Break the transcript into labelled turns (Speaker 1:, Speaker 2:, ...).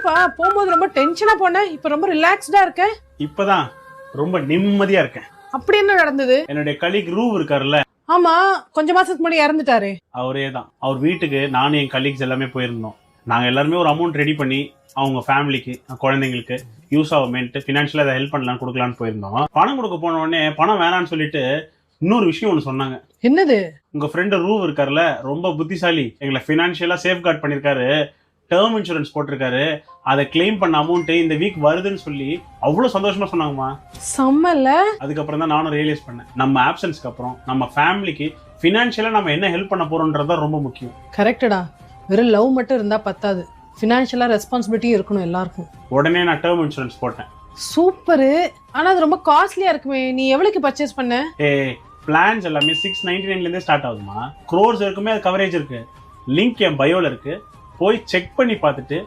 Speaker 1: என்னப்பா போகும்போது ரொம்ப டென்ஷனா போன, இப்ப ரொம்ப ரிலாக்ஸ்டா இருக்க?
Speaker 2: இப்பதான் ரொம்ப நிம்மதியா இருக்கேன்.
Speaker 1: அப்படி என்ன நடந்தது?
Speaker 2: என்னுடைய கலீக் ரூ இருக்காருல்ல,
Speaker 1: ஆமா, கொஞ்ச மாசத்துக்கு முன்னாடி இறந்துட்டாரு.
Speaker 2: அவரே தான். அவர் வீட்டுக்கு நானும் என் கலீக்ஸ் எல்லாமே போயிருந்தோம். நாங்க எல்லாருமே ஒரு அமௌண்ட் ரெடி பண்ணி அவங்க ஃபேமிலிக்கு, குழந்தைங்களுக்கு யூஸ் ஆகுமேன்ட்டு ஃபினான்ஷியலா அதை ஹெல்ப் பண்ணலாம், கொடுக்கலான்னு போயிருந்தோம். பணம் கொடுக்க போன உடனே பணம் வேணான்னு சொல்லிட்டு இன்னொரு விஷயம் ஒன்று சொன்னாங்க.
Speaker 1: என்னது?
Speaker 2: உங்க ஃப்ரெண்டு ரூ இருக்காருல்ல, ரொம்ப புத்திசாலி, எங்களை ஃபினான்ஷியலா சேஃப் கார்ட் பண்ணிருக்காரு, டேர்ம் இன்சூரன்ஸ் போட்டிருக்காரு, அதை கிளைம் பண்ண அமௌண்ட் இந்த வீக் வருதுன்னு சொல்லி அவ்வளவு சந்தோஷமா சொன்னாங்கம்மா.
Speaker 1: செம்மல.
Speaker 2: அதுக்கப்புறம் தான் நானும் ரியலைஸ் பண்ணேன், நம்ம ஆப்சன்ஸ்க்கு அப்புறம் நம்ம ஃபேமிலிக்கு ஃபினான்ஷியலா நம்ம என்ன ஹெல்ப் பண்ண போறோம்ன்றது ரொம்ப முக்கியம்.
Speaker 1: கரெக்டடா. வெறும் லவ் மட்டும் இருந்தா பத்தாது, ஃபினான்ஷியலா ரெஸ்பான்சிபிலிட்டியும் இருக்கணும் எல்லாருக்கும்.
Speaker 2: உடனே நான் டேர்ம் இன்சூரன்ஸ் போட்டேன்.
Speaker 1: சூப்பரு. ஆனா அது ரொம்ப காஸ்ட்லியா இருக்குமே, நீ எவ்வளவுக்கு பர்ச்சேஸ் பண்ண?
Speaker 2: பிளான்ஸ் எல்லாமே 699 இருந்தே ஸ்டார்ட் ஆகுதுமா. க்ரோர்ஸ் இருக்குமே, அது கவரேஜ் இருக்கு. லிங்க் என் பயோல இருக்கு, போய் செக் பண்ணி பார்த்துட்டு